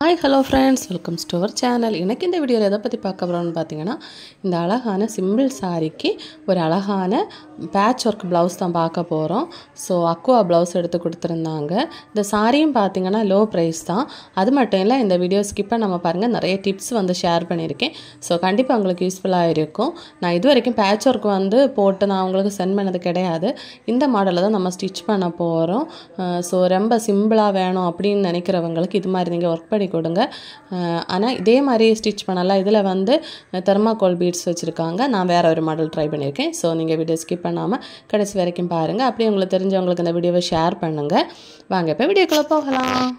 Hi, hello friends, welcome to our channel. இன்னைக்கு இந்த வீடியோல எதை பத்தி பார்க்க போறோம்னு பாத்தீங்கன்னா இந்த அழகான சிம்பிள் சாரிக்கு ஒரு அழகான பேட்ச் ஒர்க் ப்ளவுஸ் தான் பார்க்க போறோம். சோ அக்வா ப்ளவுஸ் எடுத்து கொடுத்திருந்தாங்க. இந்த சாரியும் பாத்தீங்கன்னா லோ பிரைஸ் தான். அது மட்டும் இல்ல இந்த வீடியோ ஸ்கிப் பண்ணாம பாருங்க. நிறைய டிப்ஸ் வந்து ஷேர் பண்ணிருக்கேன். சோ கண்டிப்பா உங்களுக்கு யூஸ்ஃபுல்லா இருக்கும். நான் இதுவரைக்கும் பேட்ச் ஒர்க் வந்து போட்டு நான் உங்களுக்கு சென்ட் பண்ணது கிடையாது. இந்த மாடல்ல தான் நம்ம ஸ்டிட்ச் பண்ண போறோம். சோ ரொம்ப சிம்பிளா வேணும் அப்படினு நினைக்கிறவங்களுக்கு இது மாதிரி நீங்க வர்க் பண்ணி கொடுங்க. ஆனா இதே மாதிரி ஸ்டிட்ச் பண்ணலாம். இதுல வந்து தெர்மாகோல் பீட்ஸ் வச்சிருக்காங்க. நான் வேற ஒரு மாடல் ட்ரை பண்ணிருக்கேன். சோ நீங்க வீடியோ ஸ்கிப் பண்ணாம கடைசி வரைக்கும் பாருங்க. அப்படியே உங்களுக்கு தெரிஞ்சவங்களுக்கு இந்த வீடியோவை ஷேர் பண்ணுங்க. வாங்க இப்ப வீடியோக்குள்ள போகலாம்.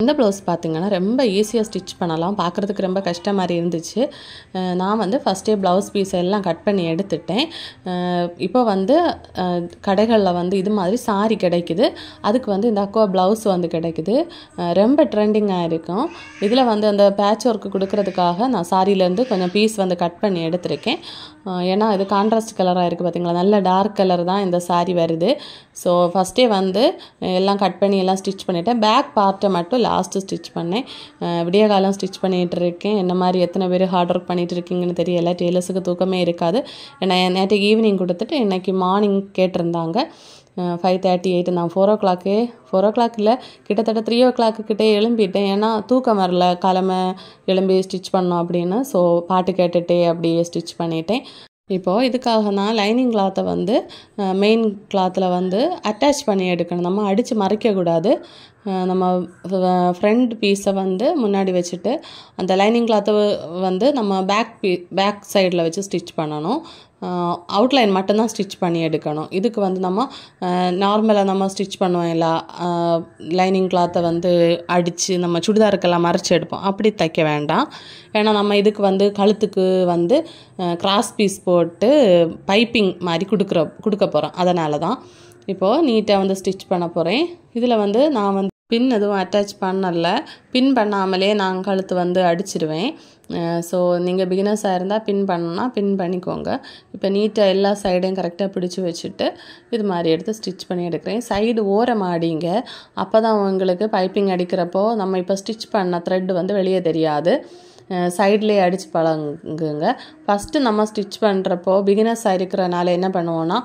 இந்த ப்ளவுஸ் பார்த்தீங்கன்னா ரொம்ப ஈஸியாக ஸ்டிச் பண்ணலாம். பார்க்குறதுக்கு ரொம்ப கஷ்டம் மாதிரி இருந்துச்சு. நான் வந்து ஃபஸ்ட்டே ப்ளவுஸ் பீஸ் எல்லாம் கட் பண்ணி எடுத்துட்டேன். இப்போ வந்து கடைகளில் வந்து இது மாதிரி சாரி கிடைக்குது. அதுக்கு வந்து இந்த அக்வா ப்ளவுஸ் வந்து கிடைக்குது. ரொம்ப ட்ரெண்டிங்காக இருக்கும். இதில் வந்து அந்த பேட்ச் ஒர்க்கு கொடுக்கறதுக்காக நான் சாரியிலேருந்து கொஞ்சம் பீஸ் வந்து கட் பண்ணி எடுத்திருக்கேன். ஏன்னா இது கான்ட்ராஸ்ட் கலராக இருக்குது பார்த்தீங்களா, நல்ல டார்க் கலர் தான் இந்த சாரி வருது. ஸோ ஃபஸ்ட்டே வந்து எல்லாம் கட் பண்ணி எல்லாம் ஸ்டிச் பண்ணிவிட்டேன். பேக் பார்ட்டை மட்டும் லாஸ்ட்டு ஸ்டிச் பண்ணேன். விடிய காலம் ஸ்டிச் பண்ணிகிட்டு இருக்கேன். என்ன மாதிரி எத்தனை பேர் ஹார்ட் ஒர்க் பண்ணிகிட்டு இருக்கீங்கன்னு தெரியல. டெய்லர்ஸுக்கு தூக்கமே இருக்காது. ஏன்னா நேற்று ஈவினிங் கொடுத்துட்டு இன்றைக்கி மார்னிங் கேட்டிருந்தாங்க. 5:38 நான் 4 o'clock இல்லை, கிட்டத்தட்ட 3 o'clock கிட்டே எழும்பிட்டேன். ஏன்னா தூக்கம் வரல, கிளம்ப எழும்பி ஸ்டிச் பண்ணோம் அப்படின்னு. ஸோ பாட்டு கேட்டுகிட்டே அப்படியே ஸ்டிச் பண்ணிட்டேன். இப்போது இதுக்காக நான் லைனிங் கிளாத்தை வந்து மெயின் கிளாத்தில் வந்து அட்டாச் பண்ணி எடுக்கணும். நம்ம அடித்து மறைக்கக்கூடாது. நம்ம ஃப்ரண்ட் பீஸை வந்து முன்னாடி வச்சுட்டு அந்த லைனிங் கிளாத்தை வந்து நம்ம பேக் சைடில் வச்சு ஸ்டிச் பண்ணணும். அவுட்லைன் மட்டும்தான் ஸ்டிச் பண்ணி எடுக்கணும். இதுக்கு வந்து நம்ம நார்மலாக நம்ம ஸ்டிச் பண்ணுவோம் இல்லை, லைனிங் கிளாத்தை வந்து அடித்து நம்ம சுடிதாருக்கெல்லாம் மறைச்சி எடுப்போம். அப்படி தைக்க வேண்டாம். ஏன்னா நம்ம இதுக்கு வந்து கழுத்துக்கு வந்து கிராஸ் பீஸ் போட்டு பைப்பிங் மாதிரி கொடுக்க போகிறோம். அதனால தான் இப்போது நீட்டாக வந்து ஸ்டிச் பண்ண போகிறேன். இதில் வந்து நான் வந்து பின் எதுவும் அட்டாச் பண்ணல. பின் பண்ணாமலே நான் கழுத்து வந்து அடிச்சிடுவேன். ஸோ நீங்கள் பிகினர்ஸாக இருந்தால் பின் பண்ணணும்னா பின் பண்ணிக்கோங்க. இப்போ நீட்டாக எல்லா சைடையும் கரெக்டாக பிடிச்சி வச்சுட்டு இது மாதிரி எடுத்து ஸ்டிச் பண்ணி எடுக்கிறேன். சைடு ஓரம் அடிங்க. அப்போ தான் உங்களுக்கு பைப்பிங் அடிக்கிறப்போ நம்ம இப்போ ஸ்டிச் பண்ண த்ரெட் வந்து வெளியே தெரியாது. சைட்லேயே அடித்து பழங்குங்க. ஃபஸ்ட்டு நம்ம ஸ்டிச் பண்ணுறப்போ பிகினர்ஸாக இருக்கிறனால என்ன பண்ணுவோன்னா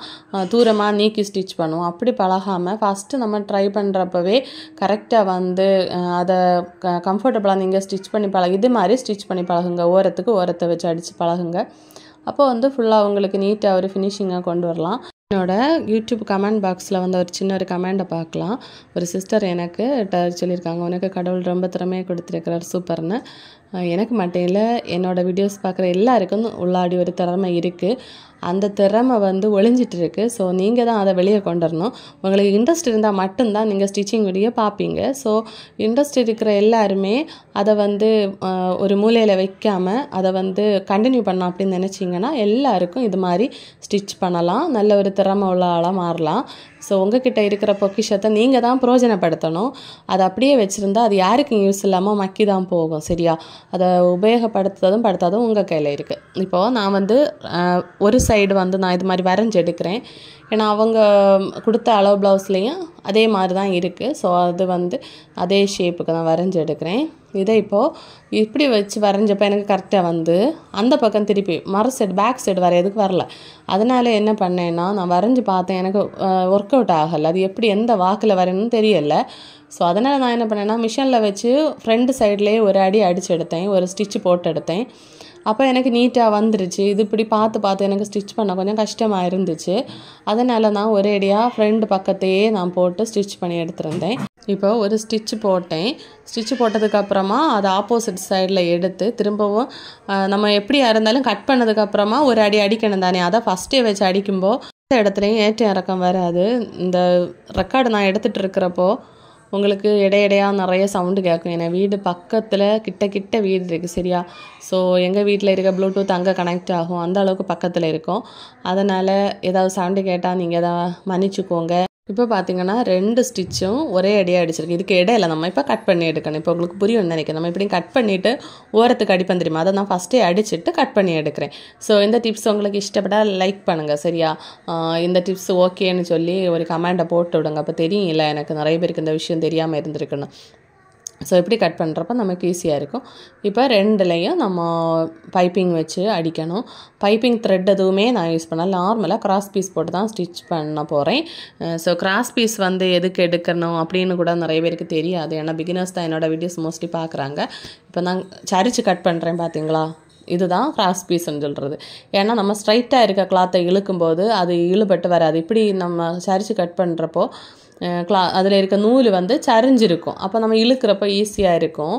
தூரமாக நீக்கி ஸ்டிச் பண்ணுவோம். அப்படி பழகாமல் ஃபஸ்ட்டு நம்ம ட்ரை பண்ணுறப்பவே கரெக்டாக வந்து அதை கம்ஃபர்டபுளாக நீங்கள் ஸ்டிச் பண்ணி இது மாதிரி ஸ்டிச் பண்ணி பழகுங்க. ஓரத்தை வச்சு அடித்து பழகுங்க. அப்போ வந்து ஃபுல்லாக உங்களுக்கு நீட்டாக ஒரு ஃபினிஷிங்காக கொண்டு வரலாம். என்னோட யூடியூப் கமெண்ட் பாக்ஸில் வந்து ஒரு சின்ன ஒரு கமெண்ட்டை பார்க்கலாம். ஒரு சிஸ்டர் எனக்கு சொல்லியிருக்காங்க, உனக்கு கடவுள் ரொம்ப திறமையாக கொடுத்துருக்கிறார், சூப்பர்னு. எனக்கு மட்டும் இல்லை, என்னோடய வீடியோஸ் பார்க்குற எல்லாருக்கும் உள்ளாடி ஒரு திறமை இருக்குது. அந்த திறமை வந்து ஒளிஞ்சிட்டு இருக்குது. ஸோ நீங்கள் தான் அதை வெளியே கொண்டு வரணும். உங்களுக்கு இன்ட்ரெஸ்ட் இருந்தால் மட்டும்தான் நீங்கள் ஸ்டிச்சிங் வீடியோ பார்ப்பீங்க. ஸோ இன்ட்ரெஸ்ட் இருக்கிற எல்லாருமே அதை வந்து ஒரு மூலையில் வைக்காமல் அதை வந்து கண்டினியூ பண்ணலாம் அப்படின்னு நினச்சிங்கன்னா எல்லாருக்கும் இது மாதிரி ஸ்டிச் பண்ணலாம். நல்ல ஒரு திறமை உள்ள ஆளாக மாறலாம். ஸோ உங்ககிட்ட இருக்கிற பொக்கிஷத்தை நீங்கள் தான் பிரயோஜனப்படுத்தணும். அதை அப்படியே வச்சுருந்தா அது யாருக்கும் யூஸ் இல்லாமல் மக்கி தான் போகும். சரியா? அதை உபயோகப்படுத்துறதும் படுத்தாதும் உங்கள் கையில் இருக்குது. இப்போது நான் வந்து ஒரு சைடு வந்து நான் இது மாதிரி வரைஞ்சி எடுக்கிறேன். ஏன்னா அவங்க கொடுத்த அளவு ப்ளவுஸ்லேயும் அதே மாதிரி தான் இருக்குது. ஸோ அது வந்து அதே ஷேப்புக்கு நான் வரைஞ்சி எடுக்கிறேன். இதை இப்போது இப்படி வச்சு வரைஞ்சப்போ எனக்கு கரெக்டாக வந்து அந்த பக்கம் திருப்பி பேக் சைடு வரையதுக்கு வரல. அதனால் என்ன பண்ணேன்னா நான் வரைஞ்சி பார்த்தேன், எனக்கு ஒர்க் அவுட் ஆகலை. அது எப்படி எந்த வாக்கில் வரையணும்னு தெரியலை. ஸோ அதனால் நான் என்ன பண்ணேன்னா மிஷினில் வச்சு ஃப்ரண்ட் சைட்லேயே ஒரு அடி அடித்து எடுத்தேன், ஒரு ஸ்டிச்சு போட்டு எடுத்தேன். அப்போ எனக்கு நீட்டாக வந்துருச்சு. இது இப்படி பார்த்து எனக்கு ஸ்டிச் பண்ண கொஞ்சம் கஷ்டமாக இருந்துச்சு. அதனால் நான் ஒரே அடியாக ஃப்ரண்ட் பக்கத்தையே நான் போட்டு ஸ்டிச் பண்ணி எடுத்துருந்தேன். இப்போ ஒரு ஸ்டிச்சு போட்டேன். ஸ்டிச்சு போட்டதுக்கப்புறமா அதை ஆப்போசிட் சைடில் எடுத்து திரும்பவும் நம்ம எப்படியா இருந்தாலும் கட் பண்ணதுக்கப்புறமா ஒரு அடி அடிக்கணும் தானே. அதை ஃபஸ்ட்டே வச்சு அடிக்கும்போது இந்த இடத்துலையும் ஏற்றம் இறக்கம் வராது. இந்த ரெக்கார்டு நான் எடுத்துகிட்டு இருக்கிறப்போ உங்களுக்கு இடையிடையாக நிறைய சவுண்டு கேட்கும். ஏன்னா வீடு பக்கத்தில் கிட்ட வீடு இருக்குது. சரியா? ஸோ எங்கள் வீட்டில் இருக்க ப்ளூடூத் அங்கே கனெக்ட் ஆகும். அந்த அளவுக்கு பக்கத்தில் இருக்கும். அதனால் ஏதாவது சவுண்டு கேட்டால் நீங்கள் எதாவது மன்னிச்சுக்கோங்க. இப்போ பார்த்தீங்கன்னா 2 ஸ்டிச்சும் ஒரே அடியாக அடிச்சிருக்கு. இதுக்கு இடையில நம்ம இப்போ கட் பண்ணி எடுக்கணும். இப்போ உங்களுக்கு புரியும்னு நினைக்கிறேன். நம்ம இப்படி கட் பண்ணிவிட்டு ஓரத்துக்கு அடிப்பேன் தெரியுமா, அதை நான் ஃபஸ்ட்டே அடிச்சுட்டு கட் பண்ணி எடுக்கிறேன். ஸோ இந்த டிப்ஸ் உங்களுக்கு இஷ்டப்பட்டால் லைக் பண்ணுங்கள். சரியா? இந்த டிப்ஸ் ஓகேன்னு சொல்லி ஒரு கமெண்ட்டை போட்டு விடுங்க. அப்போ தெரியும் இல்லை எனக்கு நிறைய பேருக்கு இந்த விஷயம் தெரியாமல் இருந்திருக்குன்னு. ஸோ இப்படி கட் பண்ணுறப்ப நமக்கு ஈஸியாக இருக்கும். இப்போ ரெண்டுலேயும் நம்ம பைப்பிங் வச்சு அடிக்கணும். பைப்பிங் த்ரெட் எதுவுமே நான் யூஸ் பண்ணல, நார்மலாக கிராஸ் பீஸ் போட்டு தான் ஸ்டிச் பண்ண போகிறேன். ஸோ கிராஸ் பீஸ் வந்து எதுக்கு எடுக்கணும் அப்படின்னு கூட நிறைய பேருக்கு தெரியாது. ஏன்னா பிகினர்ஸ் தான் என்னோடய வீடியோஸ் மோஸ்ட்லி பார்க்குறாங்க. இப்போ நான் சரிச்சு கட் பண்ணுறேன் பார்த்தீங்களா, இதுதான் கிராஸ் பீஸ்ன்னு சொல்கிறது. ஏன்னா நம்ம ஸ்ட்ரைட்டாக இருக்க கிளாத்தை இழுக்கும்போது அது இழுபட்டு வராது. இப்படி நம்ம சரிச்சு கட் பண்ணுறப்போ அதில் இருக்க நூல் வந்து சரிஞ்சிருக்கும். அப்போ நம்ம இழுக்கிறப்போ ஈஸியாக இருக்கும்.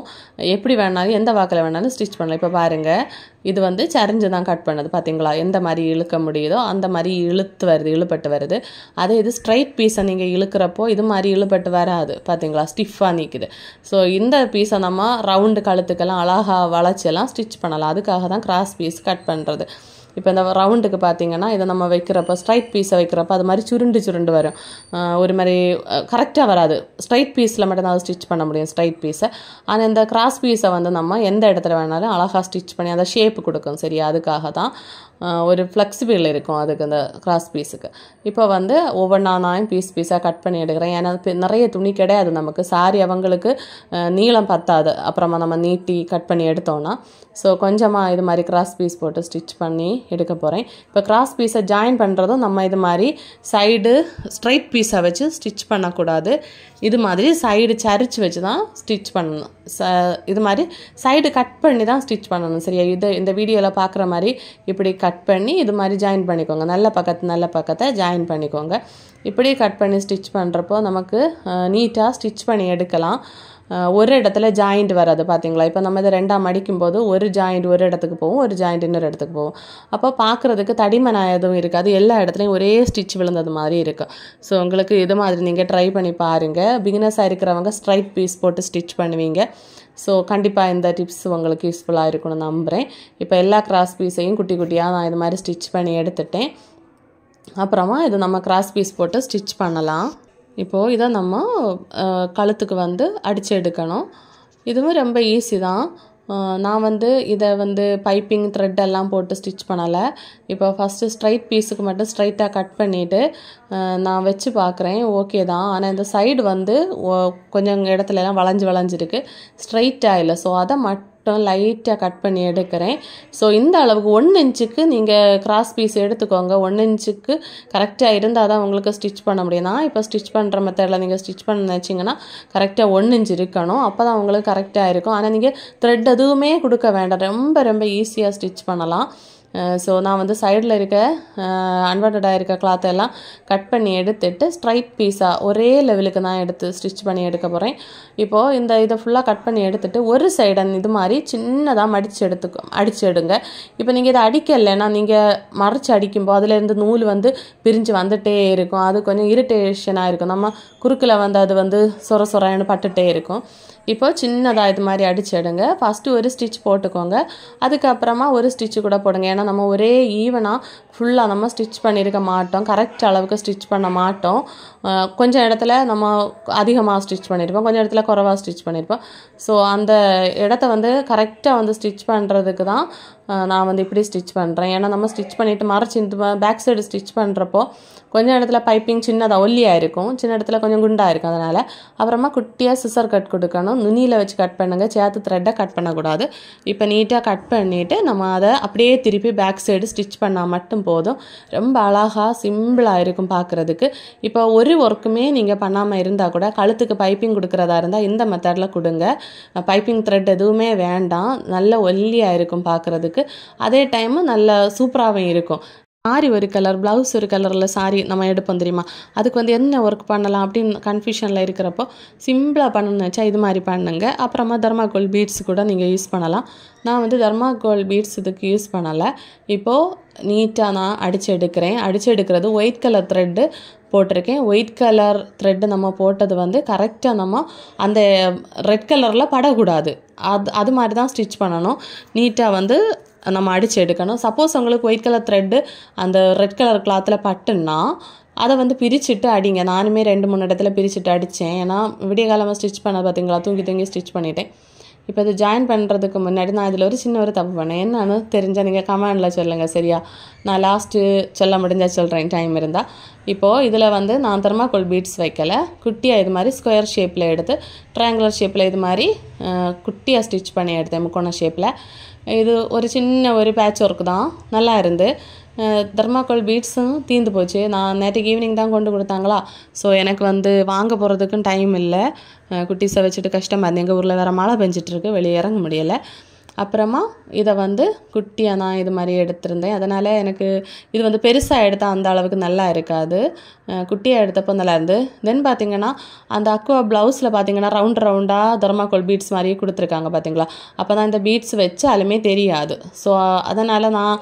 எப்படி வேணாலும் எந்த வாக்கில் வேணாலும் ஸ்டிச் பண்ணலாம். இப்போ பாருங்கள், இது வந்து சரிஞ்சு தான் கட் பண்ணது பார்த்தீங்களா, எந்த மாதிரி இழுக்க முடியுதோ அந்த மாதிரி இழுபட்டு வருது. அதே இது ஸ்ட்ரைட் பீஸை நீங்கள் இழுக்கிறப்போ இது மாதிரி இழுபட்டு வராது பார்த்தீங்களா, ஸ்டிஃபாக நிற்குது. ஸோ இந்த பீஸை நம்ம ரவுண்டு கழுத்துக்கெல்லாம் அழகாக வளைச்செல்லாம் ஸ்டிச் பண்ணலாம். அதுக்காக தான் கிராஸ் பீஸ் கட் பண்ணுறது. இப்போ இந்த ரவுண்டுக்கு பார்த்தீங்கன்னா இதை நம்ம வைக்கிறப்ப ஸ்ட்ரைட் பீஸை வைக்கிறப்ப அது மாதிரி சுருண்டு வரும். ஒரு மாதிரி கரெக்டாக வராது. ஸ்ட்ரைட் பீஸில் மட்டும்தான் அதை ஸ்டிச் பண்ண முடியும், ஸ்ட்ரைட் பீஸை. ஆனால் இந்த கிராஸ் பீஸை வந்து நம்ம எந்த இடத்துல வேணாலும் அழகாக ஸ்டிச் பண்ணி அதை ஷேப்பு கொடுக்கும். சரியா, அதுக்காக தான் ஒரு ஃப்ளெக்சிபிள் இருக்கும் அதுக்கு அந்த கிராஸ் பீஸுக்கு. இப்போ வந்து ஒவ்வொன்றா நான் பீஸாக கட் பண்ணி எடுக்கிறேன். ஏன்னா நிறைய துணி கிடையாது நமக்கு, சாரி அவங்களுக்கு நீளம் பத்தாது அப்புறமா நம்ம நீட்டி கட் பண்ணி எடுத்தோன்னா. ஸோ கொஞ்சமாக இது மாதிரி கிராஸ் பீஸ் போட்டு ஸ்டிச் பண்ணி எடுக்க போகிறேன். இப்போ கிராஸ் பீஸை ஜாயின் பண்ணுறதும் நம்ம இது மாதிரி சைடு ஸ்ட்ரைட் பீஸை வச்சு ஸ்டிச் பண்ணக்கூடாது. இது மாதிரி சைடு சரிச்சு வச்சு தான் ஸ்டிச் பண்ணணும். இது மாதிரி சைடு கட் பண்ணி தான் ஸ்டிச் பண்ணணும். சரியா, இந்த வீடியோவில் பார்க்குற மாதிரி இப்படி கட் பண்ணி இது மாதிரி ஜாயின் பண்ணிக்கோங்க. நல்ல பக்கத்தை ஜாயின் பண்ணிக்கோங்க. இப்படி கட் பண்ணி ஸ்டிச் பண்ணுறப்போ நமக்கு நீட்டாக ஸ்டிச் பண்ணி எடுக்கலாம். ஒரு இடத்துல ஜாயிண்ட் வராது பார்த்தீங்களா. இப்போ நம்ம இதை ரெண்டாக மடிக்கும்போது ஒரு ஜாயிண்ட் ஒரு இடத்துக்கு போகும், ஒரு ஜாயிண்ட் இன்னொரு இடத்துக்கு போகும். அப்போ பார்க்குறதுக்கு தடிமனா எதுவும் இருக்காது, எல்லா இடத்துலையும் ஒரே ஸ்டிச் விழுந்தது மாதிரி இருக்கும். ஸோ உங்களுக்கு இது மாதிரி நீங்கள் ட்ரை பண்ணி பாருங்கள். பிகினர்ஸாக இருக்கிறவங்க ஸ்ட்ரைட் பீஸ் போட்டு ஸ்டிச் பண்ணுவீங்க. ஸோ கண்டிப்பாக இந்த டிப்ஸ் உங்களுக்கு யூஸ்ஃபுல்லாக இருக்கும்னு நம்புகிறேன். இப்போ எல்லா கிராஸ் பீஸையும் குட்டி குட்டியாக நான் இது மாதிரி ஸ்டிச் பண்ணி எடுத்துட்டேன். அப்புறமா இது நம்ம கிராஸ் பீஸ் போட்டு ஸ்டிச் பண்ணலாம். இப்போது இதை நம்ம கழுத்துக்கு வந்து அடித்து எடுக்கணும். இதுவும் ரொம்ப ஈஸி தான். நான் வந்து இதை வந்து பைப்பிங் த்ரெட்டெல்லாம் போட்டு ஸ்டிச் பண்ணலை. இப்போ ஃபஸ்ட்டு ஸ்ட்ரைட் பீஸுக்கு மட்டும் ஸ்ட்ரைட்டாக கட் பண்ணிவிட்டு நான் வச்சு பார்க்குறேன். ஓகே தான். ஆனால் இந்த சைடு வந்து கொஞ்சம் இடத்துலலாம் வளைஞ்சிருக்கு, ஸ்ட்ரைட்டாக இல்லை. ஸோ அதை மட்டும் லைட்டாக கட் பண்ணி எடுக்கிறேன். ஸோ இந்த அளவுக்கு 1 இன்ச்சுக்கு நீங்கள் கிராஸ் பீஸ் எடுத்துக்கோங்க. 1 இன்ச்சுக்கு கரெக்டாக இருந்தால் தான் உங்களுக்கு ஸ்டிச் பண்ண முடியும். நான் இப்போ ஸ்டிச் பண்ணுற மெத்தடில் நீங்கள் ஸ்டிச் பண்ண நினச்சிங்கன்னா கரெக்டாக 1 இன்ச் இருக்கணும். அப்போ தான் உங்களுக்கு கரெக்டாக இருக்கும். ஆனால் நீங்கள் த்ரெட் எதுவுமே கொடுக்க வேண்டாம், ரொம்ப ஈஸியாக ஸ்டிச் பண்ணலாம். ஸோ நான் வந்து சைடில் இருக்க அன்வான்டாக இருக்க கிளாத்தெல்லாம் கட் பண்ணி எடுத்துட்டு ஸ்ட்ரைட் பீஸாக ஒரே லெவலுக்கு நான் எடுத்து ஸ்டிச் பண்ணி எடுக்க போகிறேன். இப்போது இதை ஃபுல்லாக கட் பண்ணி எடுத்துகிட்டு ஒரு சைடன் இது மாதிரி சின்னதாக அடித்து எடுங்க. இப்போ நீங்கள் இதை அடிக்கலைன்னா நீங்கள் மறைச்சி அடிக்கும்போது அதிலேருந்து நூல் வந்து பிரிஞ்சு வந்துகிட்டே இருக்கும். அது கொஞ்சம் இரிட்டேஷனாக இருக்கும். நம்ம குறுக்கில் வந்து அது வந்து சொரன்னு பட்டுகிட்டே இருக்கும். இப்போ சின்னதாக இது மாதிரி அடிச்சு எடுங்க. ஃபஸ்ட்டு ஒரு ஸ்டிச் போட்டுக்கோங்க, அதுக்கப்புறமா ஒரு ஸ்டிச்சு கூட போடுங்க. ஏன்னா நம்ம ஒரே ஈவனாக ஃபுல்லாக நம்ம ஸ்டிச் பண்ணியிருக்க மாட்டோம், கரெக்ட் அளவுக்கு ஸ்டிச் பண்ண மாட்டோம். கொஞ்சம் இடத்துல நம்ம அதிகமாக ஸ்டிச் பண்ணியிருப்போம், கொஞ்சம் இடத்துல குறைவாக ஸ்டிச் பண்ணியிருப்போம். ஸோ அந்த இடத்த வந்து கரெக்டாக வந்து ஸ்டிச் பண்ணுறதுக்கு தான் நான் வந்து இப்படி ஸ்டிச் பண்ணுறேன். ஏன்னா நம்ம ஸ்டிச் பண்ணிவிட்டு மறைச்சி இந்த பேக் சைடு ஸ்டிச் பண்ணுறப்போ கொஞ்சம் இடத்துல பைப்பிங் சின்னதாக ஒல்லியாக இருக்கும், சின்ன இடத்துல கொஞ்சம் குண்டாக இருக்கும். அதனால் அப்புறமா குட்டியாக சிசர் கட் கொடுக்கணும். நுனியில் வச்சு கட் பண்ணுங்கள், சேர்த்து த்ரெட்டை கட் பண்ணக்கூடாது. இப்போ நீட்டாக கட் பண்ணிவிட்டு நம்ம அதை அப்படியே திருப்பி பேக் சைடு ஸ்டிச் பண்ணால் மட்டும் போதும். ரொம்ப அழகாக சிம்பிளாக இருக்கும் பார்க்குறதுக்கு. இப்போ ஒரு ஒர்க்குமே நீங்கள் பண்ணாமல் இருந்தால் கூட கழுத்துக்கு பைப்பிங் கொடுக்குறதா இருந்தால் இந்த மெத்தடில் கொடுங்க. பைப்பிங் த்ரெட் எதுவுமே வேண்டாம், நல்ல ஒல்லியாக இருக்கும் பார்க்குறதுக்கு. அதே டைமு நல்ல சூப்பராகவும் இருக்கும். சாரி ஒரு கலர், ப்ளவுஸ் ஒரு கலரில் சாரி நம்ம எடுப்போம் தெரியுமா, அதுக்கு வந்து என்ன ஒர்க் பண்ணலாம் அப்படின்னு கன்ஃபியூஷனில் இருக்கிறப்போ சிம்பிளாக பண்ணணும்னு வச்சா இது மாதிரி பண்ணுங்க. அப்புறமா தர்மாக்கோல் பீட்ஸ் கூட நீங்கள் யூஸ் பண்ணலாம். நான் வந்து தர்மாக்கோல் பீட்ஸ் இதுக்கு யூஸ் பண்ணலை. இப்போது நீட்டாக நான் அடித்து எடுக்கிறது ஒயிட் கலர் த்ரெட்டு போட்டிருக்கேன். ஒயிட் கலர் த்ரெட்டு நம்ம போட்டது வந்து கரெக்டாக நம்ம அந்த ரெட் கலரில் படக்கூடாது, அது மாதிரி தான் ஸ்டிச் பண்ணணும். நீட்டாக வந்து நம்ம அடித்து எடுக்கணும். சப்போஸ் உங்களுக்கு ஒயிட் கலர் த்ரெட்டு அந்த ரெட் கலர் கிளாத்தில் பட்டுன்னா அதை வந்து பிரிச்சுட்டு அடிங்க. நானுமே 2-3 இடத்துல பிரிச்சுட்டு அடித்தேன். ஏன்னா விடிய காலமாக ஸ்டிச் பண்ண பார்த்தீங்களா, தூங்கி ஸ்டிச் பண்ணிட்டேன். இப்போ இது ஜாயின் பண்ணுறதுக்கு முன்னாடி நான் இதில் ஒரு சின்ன ஒரு தப்பு பண்ணேன். என்னன்னு தெரிஞ்சால் நீங்கள் கமெண்டில் சொல்லுங்கள் சரியா? நான் லாஸ்ட்டு சொல்ல முடிஞ்சால் சொல்கிறேன் டைம் இருந்தால். இப்போது இதில் வந்து நான் தெர்மாக்கோல் பீட்ஸ் வைக்கலை, குட்டியாக இது மாதிரி ஸ்கொயர் ஷேப்பில் எடுத்து ட்ரையாங்குலர் ஷேப்பில் இது மாதிரி குட்டியாக ஸ்டிச் பண்ணி எடுத்தேன் முக்கோண ஷேப்பில். இது ஒரு சின்ன ஒரு பேட்ச் ஒர்க் தான், நல்லா இருந்து. தெர்மாக்கோல் பீட்ஸும் தீர்ந்து போச்சு. நான் நேற்றுக்கு ஈவினிங் தான் கொண்டு கொடுத்தாங்களா, ஸோ எனக்கு வந்து வாங்க போகிறதுக்கும் டைம் இல்லை. குட்டீஸை வச்சுட்டு கஷ்டமாக இருந்தது. எங்கள் ஊரில் வேறு மழை பெஞ்சிட்ருக்கு, வெளியே இறங்க முடியலை. அப்புறமா இதை வந்து குட்டியாக நான் இது மாதிரி எடுத்திருந்தேன். அதனால் எனக்கு இது வந்து பெருசாக எடுத்தால் அந்த அளவுக்கு நல்லா இருக்காது, குட்டியாக எடுத்தப்போ நல்லா இருந்து. தென் பார்த்திங்கன்னா அந்த அக்வா ப்ளவுஸில் பார்த்திங்கன்னா ரவுண்டாக தெர்மாக்கோல் பீட்ஸ் மாதிரியே கொடுத்துருக்காங்க பார்த்திங்களா. அப்போ தான் இந்த பீட்ஸ் வச்சாலுமே தெரியாது. ஸோ அதனால் நான்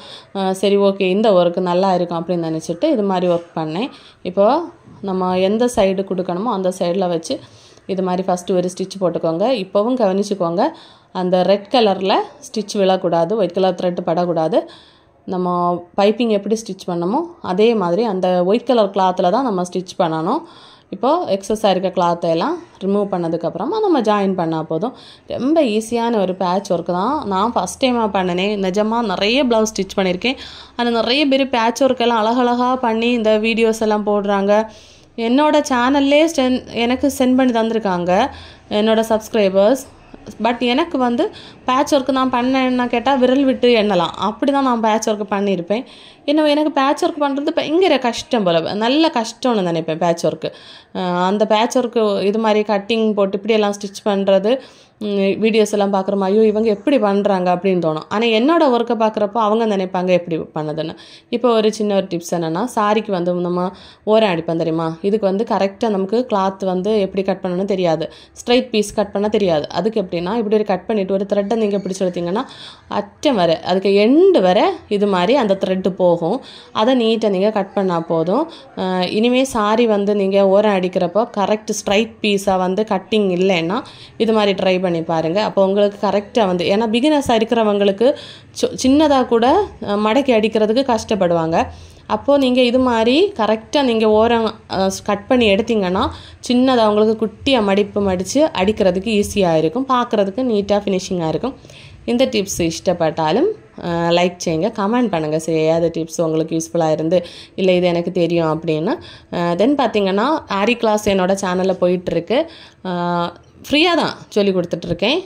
சரி ஓகே இந்த ஒர்க்கு நல்லா இருக்கும் அப்படின்னு நினச்சிட்டு இது மாதிரி ஒர்க் பண்ணேன். இப்போது நம்ம எந்த சைடு கொடுக்கணுமோ அந்த சைடில் வச்சு இது மாதிரி ஃபஸ்ட்டு ஒரு ஸ்டிச் போட்டுக்கோங்க. இப்போவும் கவனிச்சுக்கோங்க, அந்த ரெட் கலரில் ஸ்டிச் விழக்கூடாது, ஒயிட் கலர் த்ரெட்டு படக்கூடாது. நம்ம பைப்பிங் எப்படி ஸ்டிச் பண்ணமோ அதே மாதிரி அந்த ஒயிட் கலர் கிளாத்தில் தான் நம்ம ஸ்டிச் பண்ணணும். இப்போது எக்ஸஸாக இருக்க கிளாத்தையெல்லாம் ரிமூவ் பண்ணதுக்கப்புறமா நம்ம ஜாயின் பண்ணால் போதும். ரொம்ப ஈஸியான ஒரு பேட்ச் ஒர்க் தான். நான் ஃபஸ்ட் டைமாக பண்ணினேன், நிஜமாக நிறைய ப்ளவுஸ் ஸ்டிச் பண்ணியிருக்கேன். ஆனால் நிறைய பேர் பேட்ச் ஒர்க்கெல்லாம் அழகழகாக பண்ணி இந்த வீடியோஸ் எல்லாம் போடுறாங்க. என்னோடய சேனல்லே எனக்கு சென்ட் பண்ணி தந்திருக்காங்க என்னோடய சப்ஸ்கிரைபர்ஸ். பட் எனக்கு வந்து பேட்ச் ஒர்க்கு நான் பண்ணேன்னா கேட்டால் விரல் விட்டு எண்ணலாம், அப்படி தான் நான் பேட்ச் ஒர்க்கு பண்ணியிருப்பேன். எனக்கு பேட்ச் ஒர்க் பண்ணுறது பயங்கர கஷ்டம் போல், நல்ல கஷ்டம்னு நினைப்பேன் பேட்ச் ஒர்க்கு. அந்த பேட்ச் ஒர்க்கு இது மாதிரி கட்டிங் போட்டு இப்படியெல்லாம் ஸ்டிச் பண்ணுறது வீடியோஸ் எல்லாம் பார்க்குறோம், ஐயோ இவங்க எப்படி பண்ணுறாங்க அப்படின்னு தோணும். ஆனால் என்னோடய ஒர்க்கை பார்க்குறப்போ அவங்க நினைப்பாங்க எப்படி பண்ணுதுன்னு. இப்போ ஒரு சின்ன ஒரு டிப்ஸ் என்னென்னா, சாரிக்கு வந்து நம்ம ஓரம் அடிப்போம் தெரியுமா, இதுக்கு வந்து கரெக்டாக நமக்கு கிளாத் வந்து எப்படி கட் பண்ணணும்னு தெரியாது, ஸ்ட்ரைட் பீஸ் கட் பண்ண தெரியாது. அதுக்கு எப்படின்னா இப்படி ஒரு கட் பண்ணிவிட்டு ஒரு த்ரெட்டை நீங்கள் பிடிச்சி எடுத்தீங்கன்னா அச்சம் வரை அதுக்கு எண்டு வரை இது மாதிரி அந்த த்ரெட்டு போகும். அதை நீட்டாக நீங்கள் கட் பண்ணால் போதும். இனிமேல் சாரி வந்து நீங்கள் ஓரம் அடிக்கிறப்போ கரெக்ட் ஸ்ட்ரைட் பீஸாக வந்து கட்டிங் இல்லைன்னா இது மாதிரி ட்ரை பண்ணி பாருங்கள். அப்போ உங்களுக்கு கரெக்டாக வந்து, ஏன்னா பிகினர்ஸாக இருக்கிறவங்களுக்கு சின்னதாக கூட மடக்கி அடிக்கிறதுக்கு கஷ்டப்படுவாங்க. அப்போது நீங்கள் இது மாதிரி கரெக்டாக நீங்கள் ஓரம் கட் பண்ணி எடுத்திங்கன்னா சின்னதாக அவங்களுக்கு குட்டியாக மடிப்பு மடித்து அடிக்கிறதுக்கு ஈஸியாக இருக்கும், பார்க்குறதுக்கு நீட்டாக ஃபினிஷிங்காக இருக்கும். இந்த டிப்ஸ் இஷ்டப்பட்டாலும் லைக் செய்யுங்க, கமெண்ட் பண்ணுங்கள் சரி ஏதாவது டிப்ஸ் உங்களுக்கு யூஸ்ஃபுல்லாக இருந்து இல்லை இது எனக்கு தெரியும் அப்படின்னு. தென் பார்த்திங்கன்னா ஆரி கிளாஸ் என்னோடய சேனலில் போயிட்டுருக்கு, ஃப்ரீயாக தான் சொல்லி கொடுத்துட்ருக்கேன்.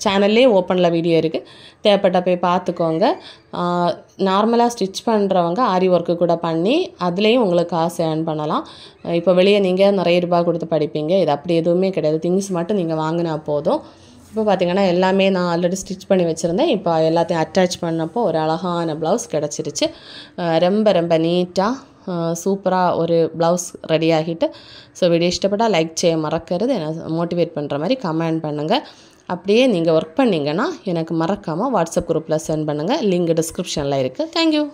சேனல்லே ஓப்பனில் வீடியோ இருக்குது, தேவைப்பட்ட போய் பார்த்துக்கோங்க. நார்மலாக ஸ்டிச் பண்ணுறவங்க ஆரி ஒர்க்கு கூட பண்ணி அதுலேயும் உங்களுக்கு காசு ஏர்ன் பண்ணலாம். இப்போ வெளியே நீங்கள் நிறைய ரூபாய் கொடுத்து படிப்பீங்க, இது அப்படி எதுவுமே கிடையாது. திங்ஸ் மட்டும் நீங்கள் வாங்கினா போதும். இப்போ பார்த்திங்கன்னா எல்லாமே நான் ஆல்ரெடி ஸ்டிச் பண்ணி வச்சுருந்தேன். இப்போ எல்லாத்தையும் அட்டாச் பண்ணப்போ ஒரு அழகான ப்ளவுஸ் கிடச்சிருச்சு. ரொம்ப ரொம்ப நீட்டாக சூப்பராக ஒரு ப்ளவுஸ் ரெடி ஆகிட்டு. ஸோ வீடியோ இஷ்டப்பட்டால் லைக் செய்ய மறக்கிறது, என்னை மோட்டிவேட் பண்ணுற மாதிரி கமெண்ட் பண்ணுங்கள். அப்படியே நீங்கள் ஒர்க் பண்ணிங்கன்னா எனக்கு மறக்காமல் வாட்ஸ்அப் குரூப்பில் சென்ட் பண்ணுங்கள், லிங்க் டிஸ்கிரிப்ஷனில் இருக்குது. தேங்க்யூ.